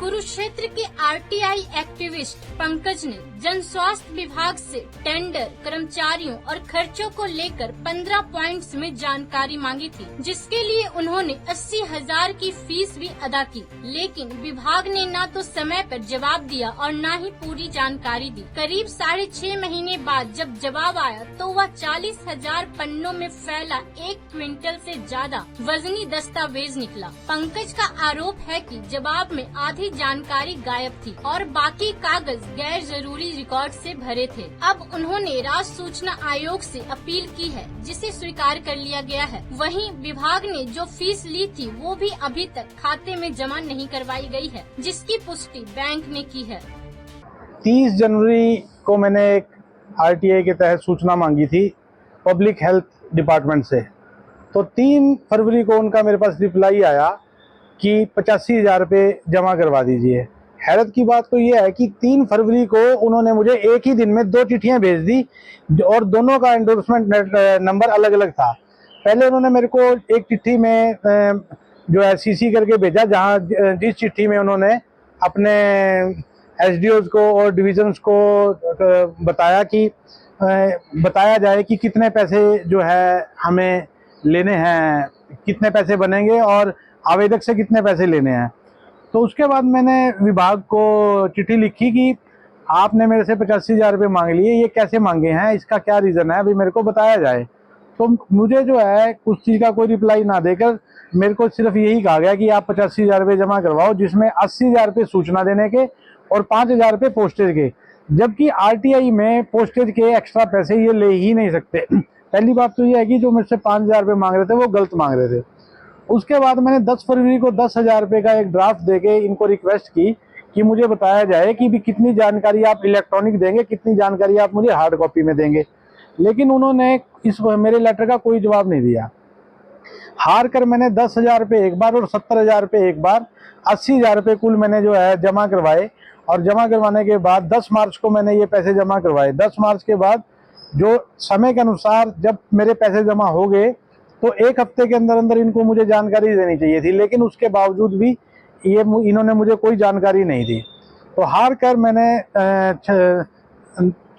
कुरुक्षेत्र के RTI activist Pankaj ने जन स्वास्थ्य विभाग से टेंडर, कर्मचारियों और खर्चों को लेकर 15 पॉइंट्स में जानकारी मांगी थी, जिसके लिए उन्होंने 80,000 की फीस भी अदा की, लेकिन विभाग ने न तो समय पर जवाब दिया और न ही पूरी जानकारी दी। करीब 6.5 महीने बाद जब जवाब आया तो वह 40,000 पन्नों में फैला 1 क्विंटल से ज्यादा वजनी दस्तावेज निकला। पंकज का आरोप है कि जवाब में आधी जानकारी गायब थी और बाकी कागज गैर जरूरी रिकॉर्ड से भरे थे। अब उन्होंने राज्य सूचना आयोग से अपील की है, जिसे स्वीकार कर लिया गया है। वहीं विभाग ने जो फीस ली थी वो भी अभी तक खाते में जमा नहीं करवाई गई है, जिसकी पुष्टि बैंक ने की है। 30 जनवरी को मैंने एक आरटीआई के तहत सूचना मांगी थी पब्लिक हेल्थ डिपार्टमेंट से, तो 3 फरवरी को उनका मेरे पास रिप्लाई आया कि 85,000 रुपये जमा करवा दीजिए। हैरत की बात तो ये है कि 3 फरवरी को उन्होंने मुझे एक ही दिन में 2 चिट्ठियां भेज दी और दोनों का एंडोर्समेंट नंबर अलग अलग था। पहले उन्होंने मेरे को एक चिट्ठी में जो है सीसी करके भेजा, जहां जिस चिट्ठी में उन्होंने अपने एसडीओज को और डिविजन्स को बताया जाए कि कितने पैसे जो है हमें लेने हैं, कितने पैसे बनेंगे और आवेदक से कितने पैसे लेने हैं। तो उसके बाद मैंने विभाग को चिट्ठी लिखी कि आपने मेरे से 85,000 रुपये मांग लिए, ये कैसे मांगे हैं, इसका क्या रीज़न है, अभी मेरे को बताया जाए। तो मुझे जो है उस चीज़ का कोई रिप्लाई ना देकर मेरे को सिर्फ यही कहा गया कि आप 85,000 रुपये जमा करवाओ, जिसमें 80,000 रुपये सूचना देने के और 5,000 रुपये पोस्टेज के, जबकि आरटीआई में पोस्टेज के एक्स्ट्रा पैसे ये ले ही नहीं सकते। पहली बात तो ये है कि जो मुझसे 5,000 रुपये मांग रहे थे वो गलत मांग रहे थे। उसके बाद मैंने 10 फरवरी को 10,000 रुपये का एक ड्राफ्ट देके इनको रिक्वेस्ट की कि मुझे बताया जाए कि भी कितनी जानकारी आप इलेक्ट्रॉनिक देंगे, कितनी जानकारी आप मुझे हार्ड कॉपी में देंगे, लेकिन उन्होंने इस मेरे लेटर का कोई जवाब नहीं दिया। हार कर मैंने 10,000 रुपये एक बार और 70,000 रुपये एक बार, 80,000 रुपये कुल मैंने जो है जमा करवाए। और जमा करवाने के बाद 10 मार्च को मैंने ये पैसे जमा करवाए। 10 मार्च के बाद जो समय के अनुसार जब मेरे पैसे जमा हो गए तो 1 हफ्ते के अंदर अंदर इनको मुझे जानकारी देनी चाहिए थी, लेकिन उसके बावजूद भी इन्होंने मुझे कोई जानकारी नहीं दी। तो हार कर मैंने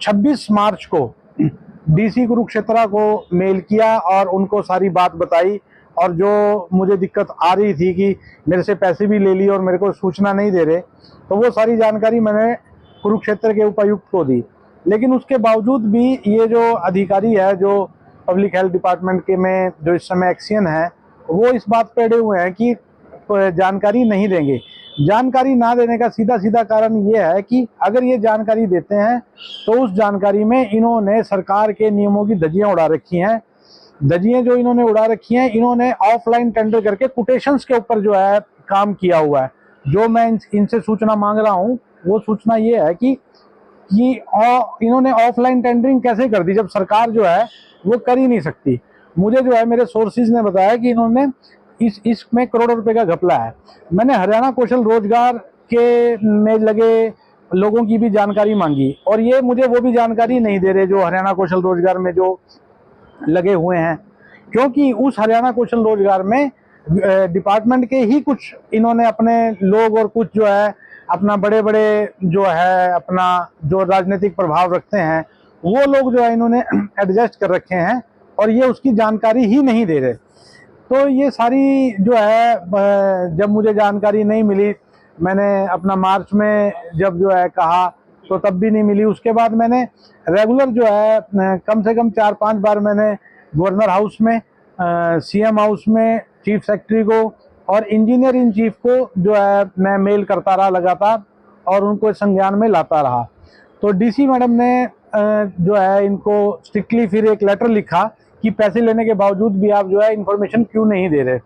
26 मार्च को डीसी कुरुक्षेत्र को मेल किया और उनको सारी बात बताई, और जो मुझे दिक्कत आ रही थी कि मेरे से पैसे भी ले लिए और मेरे को सूचना नहीं दे रहे, तो वो सारी जानकारी मैंने कुरुक्षेत्र के उपायुक्त को दी। लेकिन उसके बावजूद भी ये जो अधिकारी है, जो पब्लिक हेल्थ डिपार्टमेंट के में जो इस समय एक्शन है, वो इस बात पे अड़े हुए हैं कि जानकारी नहीं देंगे। जानकारी ना देने का सीधा सीधा कारण ये है कि अगर ये जानकारी देते हैं तो उस जानकारी में इन्होंने सरकार के नियमों की धज्जियां उड़ा रखी हैं। धज्जियां जो इन्होंने उड़ा रखी हैं, इन्होंने ऑफलाइन टेंडर करके कोटेशंस के ऊपर जो है काम किया हुआ है। जो मैं इनसे सूचना मांग रहा हूँ वो सूचना ये है कि इन्होंने ऑफलाइन टेंडरिंग कैसे कर दी, जब सरकार जो है वो कर ही नहीं सकती। मुझे जो है मेरे सोर्सेज ने बताया कि इन्होंने इसमें करोड़ों रुपए का घपला है। मैंने हरियाणा कौशल रोजगार के में लगे लोगों की भी जानकारी मांगी और ये मुझे वो भी जानकारी नहीं दे रहे जो हरियाणा कौशल रोजगार में जो लगे हुए हैं, क्योंकि उस हरियाणा कौशल रोजगार में डिपार्टमेंट के ही कुछ इन्होंने अपने लोग और कुछ जो है अपना बड़े बड़े जो है अपना जो राजनीतिक प्रभाव रखते हैं, वो लोग जो है इन्होंने एडजस्ट कर रखे हैं और ये उसकी जानकारी ही नहीं दे रहे। तो ये सारी जो है जब मुझे जानकारी नहीं मिली, मैंने अपना मार्च में जब जो है कहा तो तब भी नहीं मिली। उसके बाद मैंने रेगुलर जो है कम से कम 4-5 बार मैंने गवर्नर हाउस में, सीएम हाउस में, चीफ सेक्रेटरी को और इंजीनियर इन चीफ को जो है मैं मेल करता रहा लगातार और उनको संज्ञान में लाता रहा। तो डीसी मैडम ने जो है इनको स्ट्रिक्टली फिर एक लेटर लिखा कि पैसे लेने के बावजूद भी आप जो है इन्फॉर्मेशन क्यों नहीं दे रहे।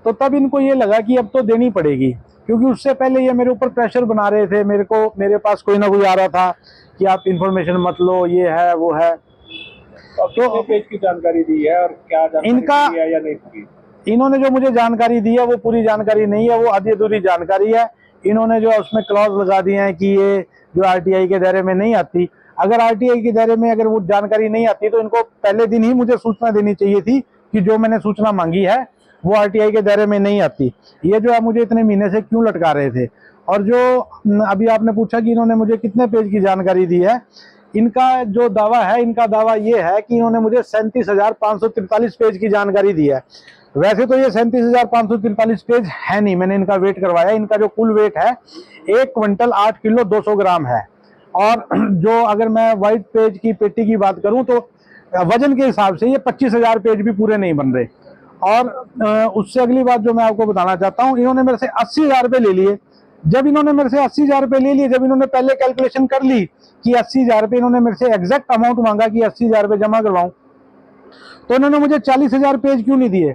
तो तब इनको ये लगा कि अब तो देनी पड़ेगी, क्योंकि उससे पहले ये मेरे ऊपर प्रेशर बना रहे थे। मेरे पास कोई ना कोई आ रहा था कि आप इन्फॉर्मेशन मत लो, ये है वो है। तो पेज की जानकारी दी है और क्या इनका दी है या नहीं दी? इन्होंने जो मुझे जानकारी दी है वो पूरी जानकारी नहीं है, वो आधी अधूरी जानकारी है। इन्होंने जो उसमें क्लॉज लगा दिए हैं कि ये जो आरटीआई के दायरे में नहीं आती। अगर आरटीआई के दायरे में अगर वो जानकारी नहीं आती तो इनको पहले दिन ही मुझे सूचना देनी चाहिए थी कि जो मैंने सूचना मांगी है वो आरटीआई के दायरे में नहीं आती। ये जो है मुझे इतने महीने से क्यों लटका रहे थे। और जो अभी आपने पूछा कि इन्होंने मुझे कितने पेज की जानकारी दी है, इनका जो दावा है, इनका दावा ये है कि इन्होंने मुझे 37,543 पेज की जानकारी दी है। वैसे तो ये 37,543 पेज है नहीं, मैंने इनका वेट करवाया। इनका जो कुल वेट है 1 क्विंटल 8 किलो 200 ग्राम है। और जो अगर मैं व्हाइट पेज की पेटी की बात करूं तो वजन के हिसाब से ये 25,000 पेज भी पूरे नहीं बन रहे। और उससे अगली बात जो मैं आपको बताना चाहता हूं, इन्होंने मेरे से 80,000 रुपये ले लिए। जब इन्होंने मेरे से 80,000 रुपये ले लिए, जब इन्होंने पहले कैलकुलेशन कर ली कि 80,000 रुपये, इन्होंने मेरे से एग्जैक्ट अमाउंट मांगा कि 80,000 रुपये जमा करवाऊं, तो इन्होंने मुझे 40,000 पेज क्यों नहीं दिए।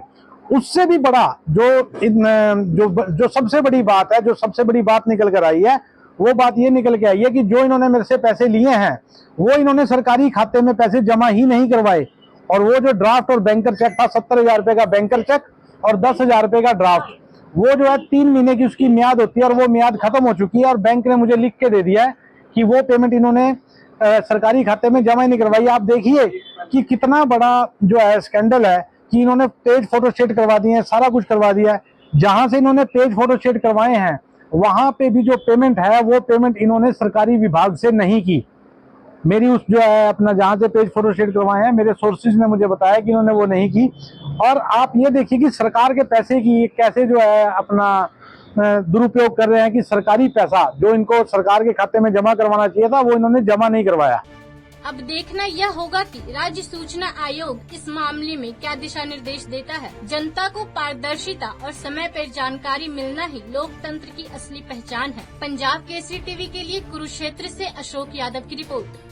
उससे भी बड़ा जो सबसे बड़ी बात है, जो सबसे बड़ी बात निकल कर आई है, वो बात ये निकल के आई है कि जो इन्होंने मेरे से पैसे लिए हैं वो इन्होंने सरकारी खाते में पैसे जमा ही नहीं करवाए। और वो जो ड्राफ्ट और बैंकर चेक था, 70,000 रुपये का बैंकर चेक और 10,000 रुपये का ड्राफ्ट, वो जो है 3 महीने की उसकी म्याद होती है और वो म्याद खत्म हो चुकी है। और बैंक ने मुझे लिख के दे दिया है कि वो पेमेंट इन्होंने सरकारी खाते में जमा ही नहीं करवाई। आप देखिए कि कितना बड़ा जो है स्कैंडल है कि इन्होंने पेज फोटोस्टेट करवा दिए हैं, सारा कुछ करवा दिया है। जहां से इन्होंने पेज फोटोस्टेट करवाए हैं वहां पे भी जो पेमेंट है वो पेमेंट इन्होंने सरकारी विभाग से नहीं की। मेरी उस जो है अपना जहां से पेज फोटोस्टेट करवाए हैं, मेरे सोर्सेज ने मुझे बताया कि इन्होंने वो नहीं की। और आप ये देखिए कि सरकार के पैसे की कैसे जो है अपना दुरुपयोग कर रहे हैं कि सरकारी पैसा जो इनको सरकार के खाते में जमा करवाना चाहिए था वो इन्होंने जमा नहीं करवाया। अब देखना यह होगा कि राज्य सूचना आयोग इस मामले में क्या दिशा निर्देश देता है। जनता को पारदर्शिता और समय पर जानकारी मिलना ही लोकतंत्र की असली पहचान है। पंजाब केसरी टीवी के लिए कुरुक्षेत्र से अशोक यादव की रिपोर्ट।